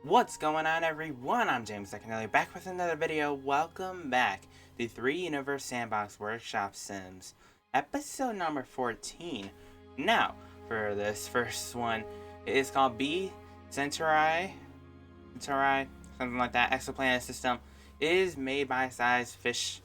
What's going on, everyone? I'm James Secondary, back with another video. Welcome back to 3 Universe Sandbox Workshop Sims, episode number 14. Now, for this first one, it is called B Centauri, something like that, exoplanet system. It is made by Size Fish.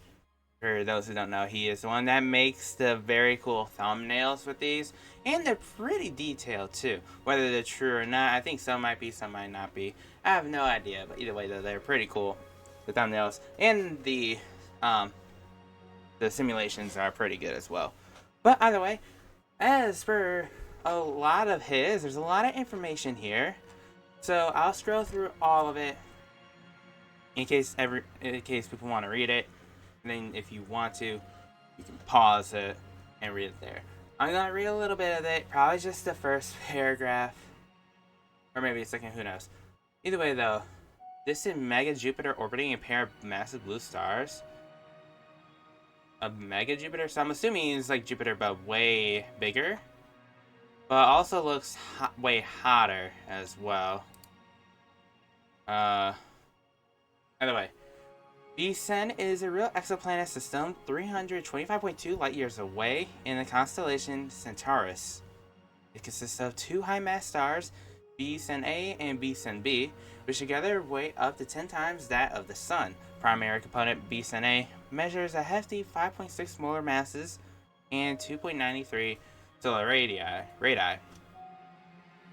For those who don't know, he is the one that makes the very cool thumbnails with these. And they're pretty detailed too. Whether they're true or not, I think some might be, some might not be. I have no idea, but either way though, they're pretty cool. The thumbnails and the simulations are pretty good as well. But either way, as for a lot of there's a lot of information here. So I'll scroll through all of it in case people want to read it. And then if you want to, you can pause it and read it there. I'm going to read a little bit of it, probably just the first paragraph. Or maybe a second, who knows. Either way though, this is Mega Jupiter orbiting a pair of massive blue stars. A Mega Jupiter? So I'm assuming it's like Jupiter but way bigger. But also looks way hotter as well. Either way. B-Sen is a real exoplanet system 325.2 light years away in the constellation Centaurus. It consists of two high-mass stars, B-Sen A and B-Sen B, which together weigh up to 10 times that of the Sun. Primary component B-Sen A measures a hefty 5.6 molar masses and 2.93 solar radii.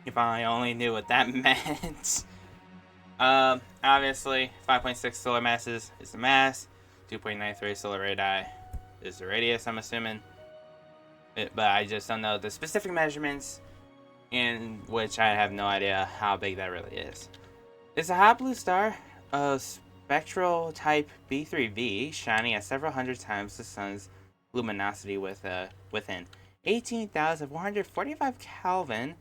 If I only knew what that meant. Obviously, 5.6 solar masses is the mass, 2.93 solar radii is the radius, I'm assuming. But I just don't know the specific measurements, in which I have no idea how big that really is. It's a hot blue star of spectral type B3V, shining at several hundred times the sun's luminosity within 18,145 Kelvin,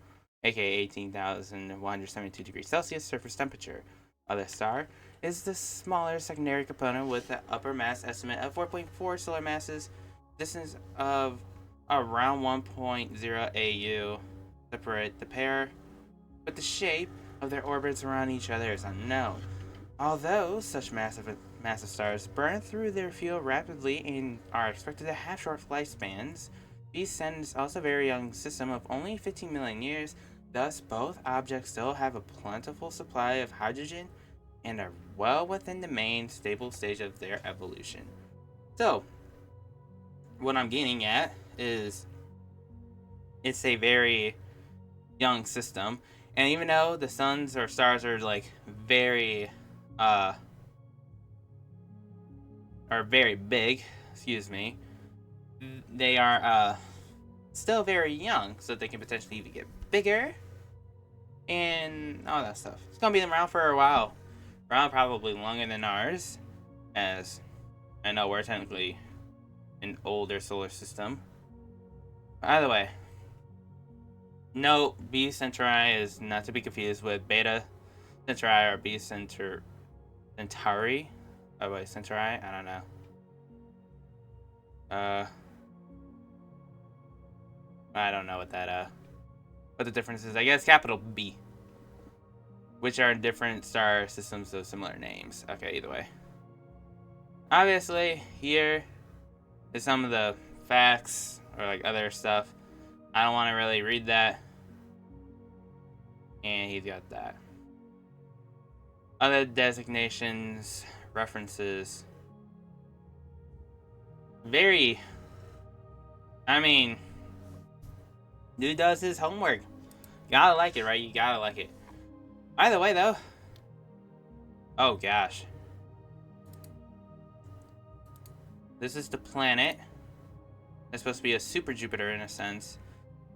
aka 18,172 degrees Celsius surface temperature of the star, is the smaller secondary component with an upper mass estimate of 4.4 solar masses, distance of around 1.0 AU separate the pair, but the shape of their orbits around each other is unknown. Although such massive stars burn through their fuel rapidly and are expected to have short lifespans, B-Sen is also a very young system of only 15 million years. Thus, both objects still have a plentiful supply of hydrogen and are well within the main stable stage of their evolution. So, what I'm getting at is it's a very young system, and even though the suns or stars are like very big, they are still very young, so they can potentially even get bigger and all that stuff. It's gonna be around for a while, around probably longer than ours, as I know we're technically an older solar system. But either way, no, B Centauri is not to be confused with Beta Centauri or B Centauri. Oh wait, Centauri? I don't know. I don't know what the difference is. I guess capital B, which are different star systems of similar names. Okay, either way. Obviously, here is some of the facts or like other stuff. I don't want to really read that. And he's got that. Other designations, references. Dude does his homework. Gotta like it, right? You gotta like it. Either way, though. Oh, gosh. This is the planet. It's supposed to be a super Jupiter in a sense.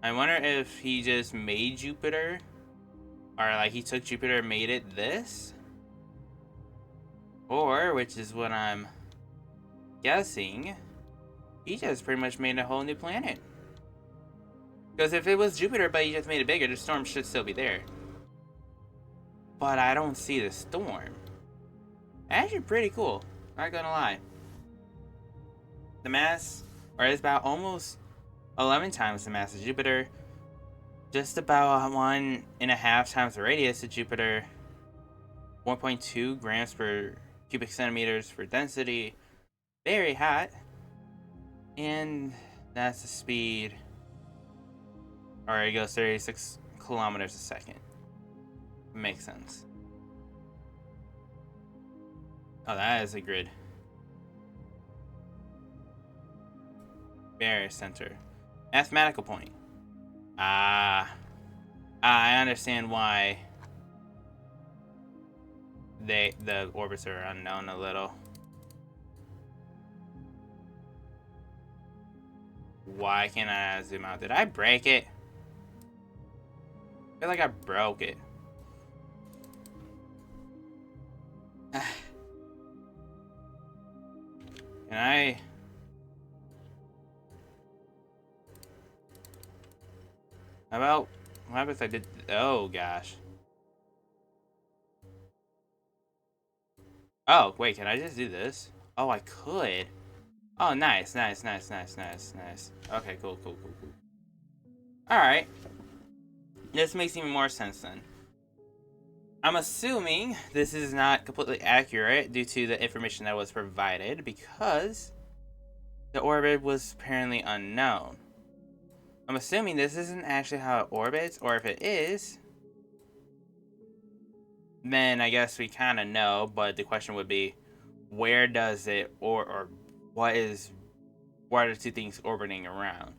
I wonder if he just made Jupiter. Or like he took Jupiter and made it this. Or, which is what I'm guessing, he just pretty much made a whole new planet. Because if it was Jupiter but he just made it bigger, the storm should still be there. But I don't see the storm. Actually pretty cool, not gonna lie. The mass, or it's about almost 11 times the mass of Jupiter. Just about 1.5 times the radius of Jupiter. 1.2 grams per cubic centimeters for density. Very hot. And that's the speed. Alright, it goes 36 kilometers a second. Makes sense. Oh, that is a grid. Barrier center. Mathematical point. I understand why the orbits are unknown a little. Why can't I zoom out? Did I break it? I feel like I broke it. Can I? How about, what happens if I did? Oh gosh. Oh wait, can I just do this? Oh, I could. Oh, nice. Okay, cool. All right. This makes even more sense then. I'm assuming this is not completely accurate due to the information that was provided because the orbit was apparently unknown. I'm assuming this isn't actually how it orbits, or if it is, then I guess we kind of know, but the question would be, where does it, or what are the two things orbiting around?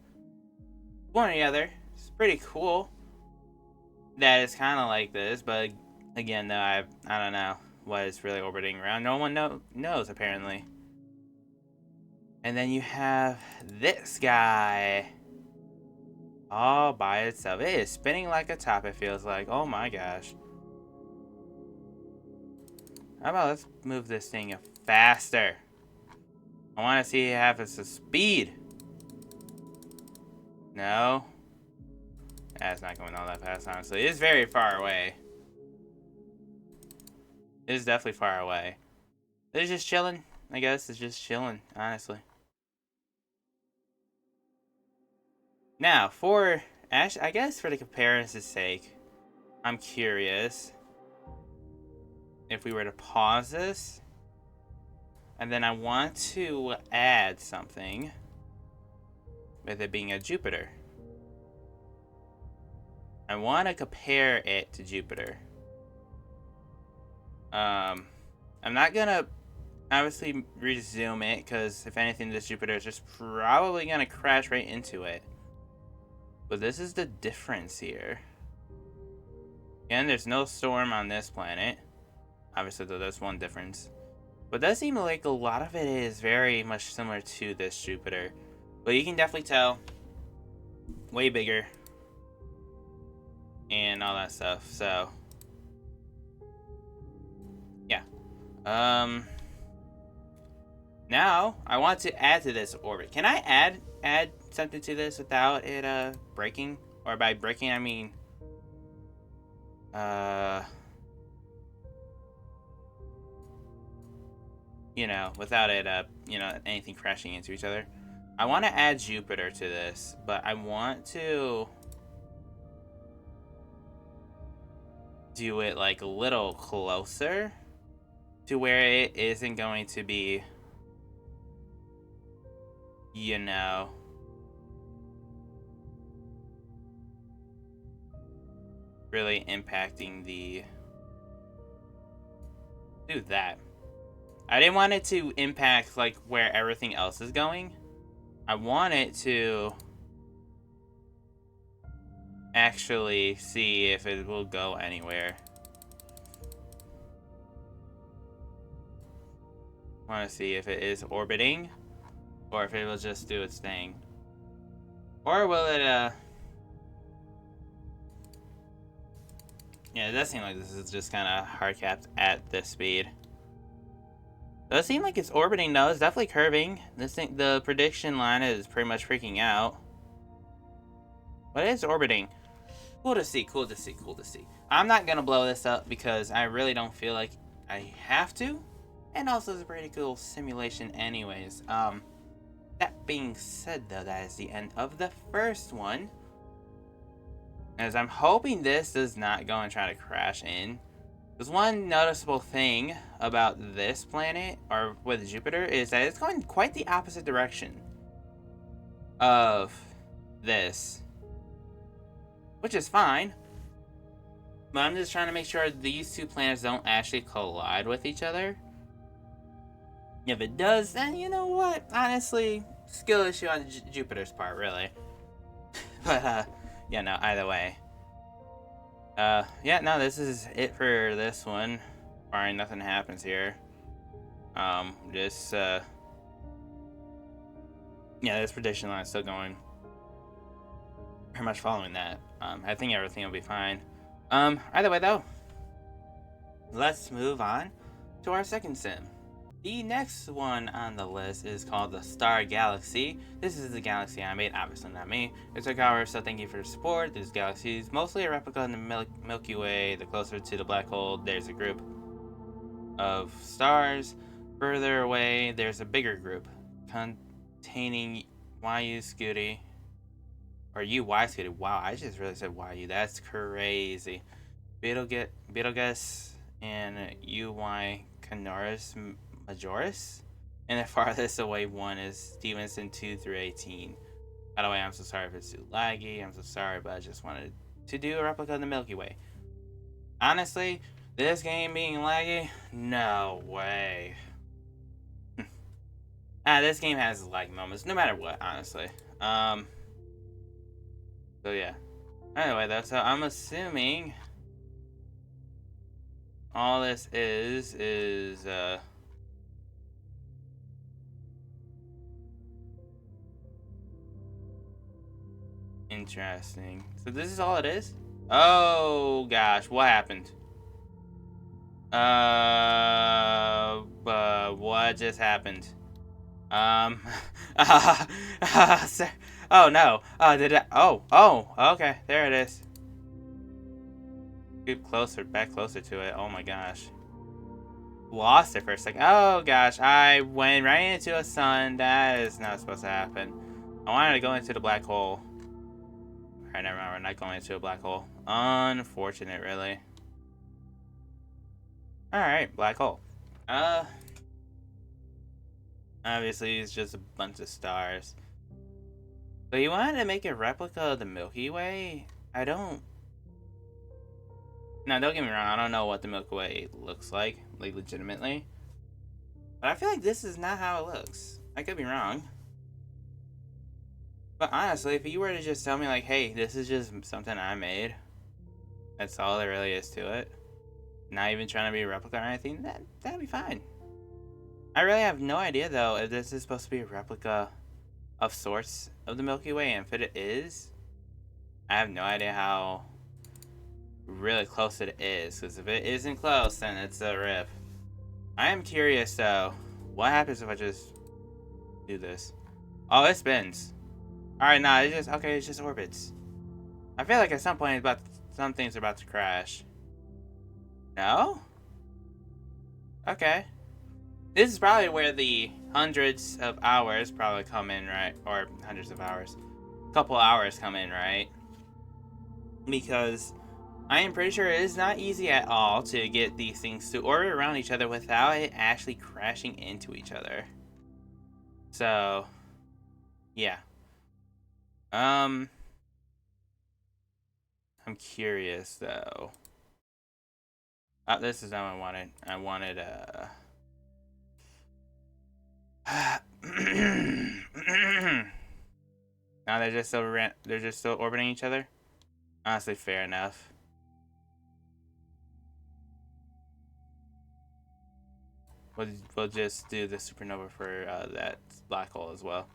One or the other. It's pretty cool that it's kind of like this, but again, though, I don't know what it's really orbiting around. No one knows, apparently. And then you have this guy all by itself. It is spinning like a top, it feels like. Oh my gosh. How about let's move this thing faster? I want to see it have its speed. No. That's not going all that fast, honestly. It's very far away. It is definitely far away. It's just chilling. I guess it's just chilling, honestly. Now, I guess for the comparison's sake, I'm curious if we were to pause this, and then I want to add something with it being a Jupiter. I want to compare it to Jupiter. I'm not gonna obviously resume it because if anything, this Jupiter is just probably gonna crash right into it. But this is the difference here. Again, there's no storm on this planet. Obviously, though, that's one difference. But it does seem like a lot of it is very much similar to this Jupiter. But you can definitely tell, way bigger. And all that stuff, so. Yeah. Now, I want to add to this orbit. Can I add something to this without it, breaking? Or by breaking, I mean, you know, without it, you know, anything crashing into each other. I want to add Jupiter to this, but I want to do it like a little closer to where it isn't going to be, you know, really impacting the, do that. I didn't want it to impact like where everything else is going. I want it to actually see if it will go anywhere. I want to see if it is orbiting or if it will just do its thing. Or will it, yeah, it does seem like this is just kind of hard capped at this speed. It does seem like it's orbiting though. It's definitely curving. This thing, the prediction line is pretty much freaking out. But it's orbiting. Cool to see. I'm not gonna blow this up because I really don't feel like I have to. And also, it's a pretty cool simulation anyways. That being said though, that is the end of the first one. As I'm hoping this does not go and try to crash in. There's one noticeable thing about this planet, or with Jupiter, is that it's going quite the opposite direction of this, which is fine. But I'm just trying to make sure these two planets don't actually collide with each other. If it does, then you know what? Honestly, skill issue on Jupiter's part, really. But, yeah, no, either way. Yeah, no, this is it for this one. Barring nothing happens here. Yeah, this prediction line is still going. Pretty much following that. I think everything will be fine. Either way, though, let's move on to our second sim. The next one on the list is called the Star Galaxy. This is the galaxy I made, obviously not me. It took hours, so thank you for the support. This galaxy is mostly a replica of the Milky Way. The closer to the black hole, there's a group of stars. Further away, there's a bigger group containing YU Scooty. Or UY Scooty. Wow, I just really said YU. That's crazy. Betelgeuse and UY Canaris Majoris, and the farthest away one is Stevenson 2 through 18. By the way, I'm so sorry if it's too laggy. I'm so sorry, but I just wanted to do a replica of the Milky Way. Honestly, this game being laggy? No way. This game has lag moments, no matter what, honestly. So yeah. Anyway, though, so I'm assuming all this is interesting. So this is all it is? Oh gosh, what happened? What just happened? Sir. Oh no. Okay, there it is. Get closer, back closer to it. Oh my gosh. Lost it for a second. Oh gosh, I went right into a sun. That is not supposed to happen. I wanted to go into the black hole. Alright, never mind, we're not going into a black hole. Unfortunate, really. Alright, black hole. Obviously, it's just a bunch of stars. So you wanted to make a replica of the Milky Way? I don't... Now, don't get me wrong, I don't know what the Milky Way looks like legitimately. But I feel like this is not how it looks. I could be wrong. But honestly, if you were to just tell me, like, hey, this is just something I made, that's all there really is to it, not even trying to be a replica or anything, that'd be fine. I really have no idea, though, if this is supposed to be a replica of sorts of the Milky Way, and if it is, I have no idea how really close it is, because if it isn't close, then it's a rip. I am curious, though, what happens if I just do this? Oh, it spins. Alright, nah, it's just orbits. I feel like at some point some things are about to crash. No? Okay. This is probably where the hundreds of hours probably come in, right? Or hundreds of hours. A couple hours come in, right? Because I am pretty sure it is not easy at all to get these things to orbit around each other without it actually crashing into each other. So, yeah. I'm curious though. This is not what I wanted. I wanted now they're just still orbiting each other. Honestly, fair enough. We'll just do the supernova for that black hole as well.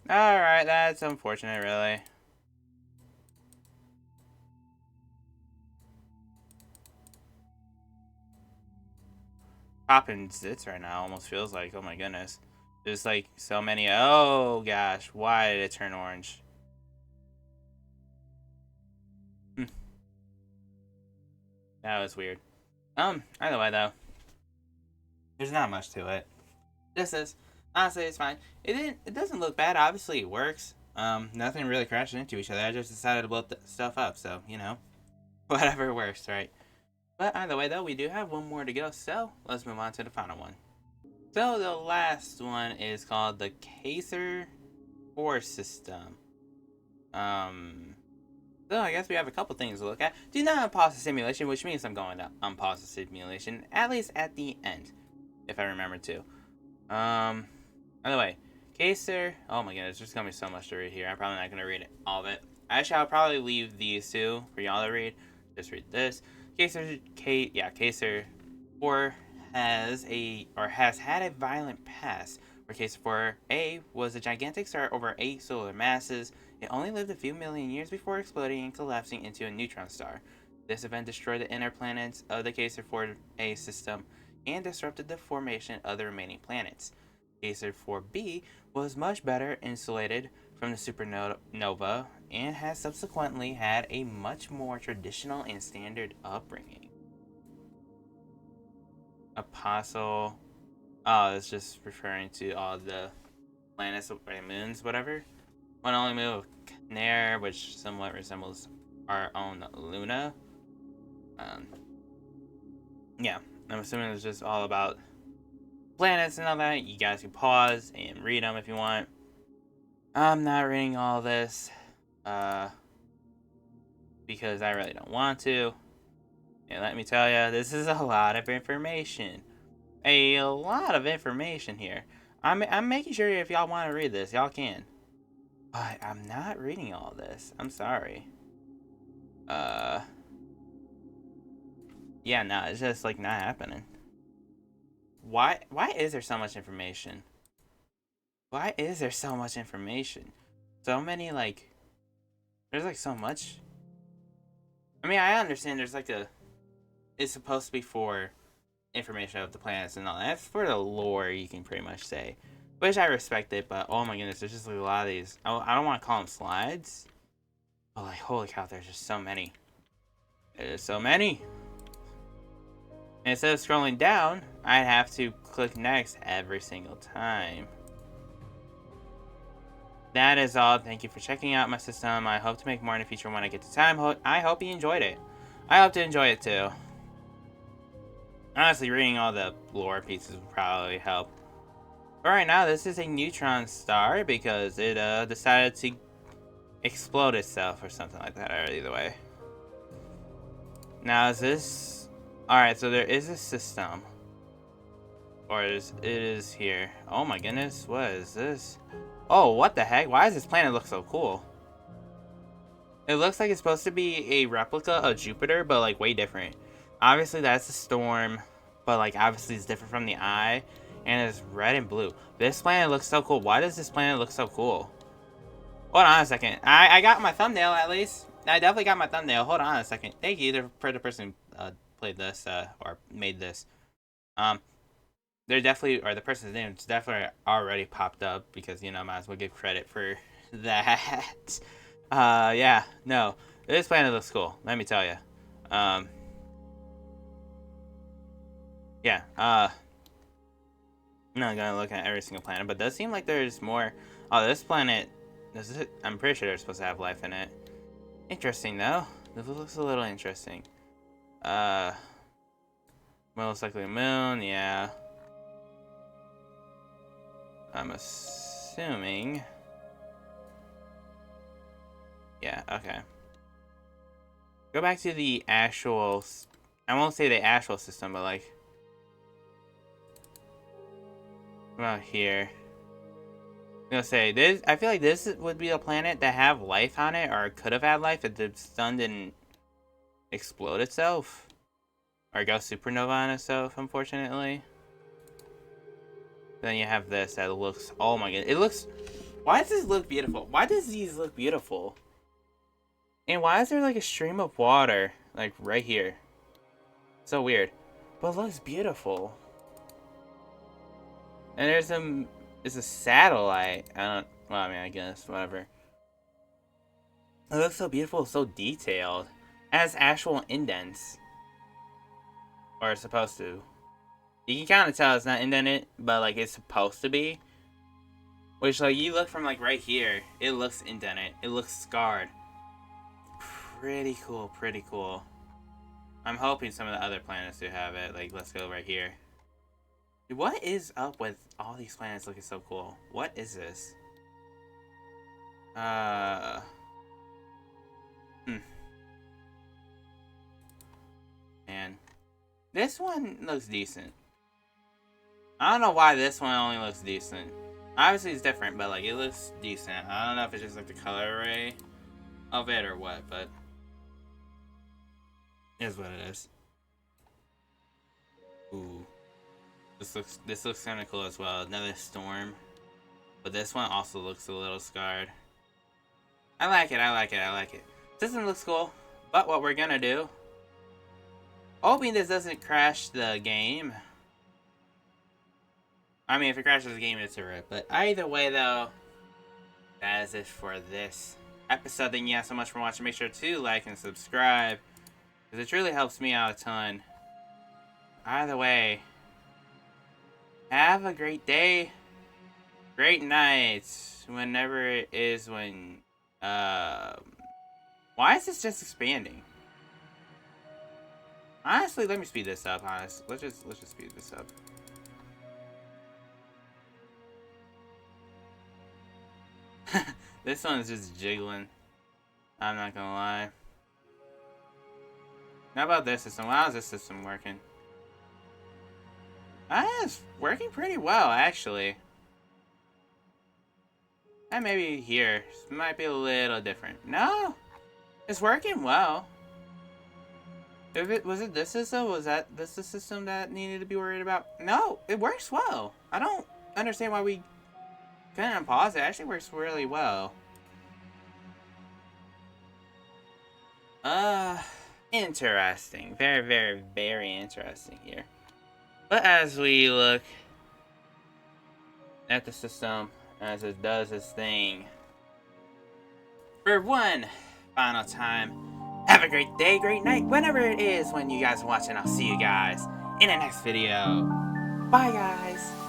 Alright, that's unfortunate, really. Popping zits right now almost feels like, oh my goodness. There's like so many, oh gosh, why did it turn orange? That was weird. Either way though, there's not much to it. This is, honestly, it's fine. It doesn't look bad, obviously it works. Nothing really crashed into each other. I just decided to blow stuff up, so, you know, whatever works, right? But either way, though, we do have one more to go, so let's move on to the final one. So the last one is called the Kaiser 4 system. So I guess we have a couple things to look at. Do not unpause the simulation, which means I'm going to unpause the simulation, at least at the end, if I remember to. Either way, Kaiser, oh my goodness, there's gonna be so much to read here. I'm probably not gonna read it, all of it. Actually, I'll probably leave these two for y'all to read. Just read this. Kaiser 4 has had a violent past, where Kaiser 4A was a gigantic star over 8 solar masses. It only lived a few million years before exploding and collapsing into a neutron star. This event destroyed the inner planets of the Kaiser 4A system and disrupted the formation of the remaining planets. Kaiser 4B was much better insulated from the supernova and has subsequently had a much more traditional and standard upbringing. Apostle. Oh, it's just referring to all the planets or moons, whatever. One only moon of Nair, which somewhat resembles our own Luna. Yeah, I'm assuming it's just all about planets and all that. You guys can pause and read them if you want. I'm not reading all this because I really don't want to. And let me tell you, this is a lot of information. A lot of information here. I'm making sure if y'all want to read this, y'all can. But I'm not reading all this. I'm sorry. Yeah, no, it's just like not happening. Why is there so much information? Why is there so much information? So many, like, there's like so much. I mean, I understand there's like it's supposed to be for information of the planets and all that. That's for the lore, you can pretty much say. Which I respect it, but oh my goodness, there's just like a lot of these. I don't want to call them slides. But like, holy cow, there's just so many. There's so many. And instead of scrolling down, I'd have to click next every single time. That is all. Thank you for checking out my system. I hope to make more in the future when I get the time. I hope you enjoyed it. I hope to enjoy it too. Honestly, reading all the lore pieces would probably help. But right now, this is a neutron star because it decided to explode itself or something like that. Or either way. Now, is this... Alright, so there is a system. Or it is here. Oh my goodness, what is this? Oh, what the heck? Why does this planet look so cool? It looks like it's supposed to be a replica of Jupiter, but like way different. Obviously, that's a storm, but like obviously it's different from the eye, and it's red and blue. This planet looks so cool. Why does this planet look so cool? Hold on a second. I got my thumbnail at least. I definitely got my thumbnail. Hold on a second. Thank you for the person who played this or made this. They're definitely, or the person's name is definitely already popped up because, you know, might as well give credit for that. Yeah, no, this planet looks cool, let me tell you. Yeah, I'm not gonna look at every single planet, but it does seem like there's more. Oh, this planet, I'm pretty sure they're supposed to have life in it. Interesting, though. This looks a little interesting. Most likely a moon, yeah. I'm assuming. Yeah, okay. Go back to the actual. I won't say the actual system, but like. About here. I'm gonna say this. I feel like this would be a planet that have life on it, or could have had life if the sun didn't explode itself, or go supernova on itself. Unfortunately. Then you have this that looks. Oh my god! It looks. Why does this look beautiful? Why does these look beautiful? And why is there like a stream of water like right here? So weird, but it looks beautiful. And it's a satellite. I don't. Well, I mean, I guess whatever. It looks so beautiful, so detailed. It has actual indents, or it's supposed to. You can kind of tell it's not indented, but like it's supposed to be. Which, like, you look from like right here, it looks indented. It looks scarred. Pretty cool, pretty cool. I'm hoping some of the other planets do have it. Like, let's go right here. What is up with all these planets looking so cool? What is this? Man. This one looks decent. I don't know why this one only looks decent. Obviously it's different, but like it looks decent. I don't know if it's just like the color array of it or what, but it is what it is. Ooh. This looks kinda cool as well. Another storm. But this one also looks a little scarred. I like it, I like it, I like it. This one looks cool. But what we're gonna do, hoping this doesn't crash the game. I mean, if it crashes the game, it's a rip. But either way, though, that is it for this episode. Thank you guys so much for watching. Make sure to like and subscribe, because it truly helps me out a ton. Either way, have a great day, great night, whenever it is when... Why is this just expanding? Honestly, let me speed this up, Let's just speed this up. This one's just jiggling. I'm not gonna lie. How about this system? How is this system working? It's working pretty well, actually. And maybe here. Might be a little different. No! It's working well. Was it this system? Was that this the system that needed to be worried about? No! It works well. I don't understand why we couldn't pause it. It actually works really well. Interesting. Very, very, very interesting here. But as we look at the system as it does its thing, for one final time, have a great day, great night, whenever it is when you guys are watching. I'll see you guys in the next video. Bye, guys.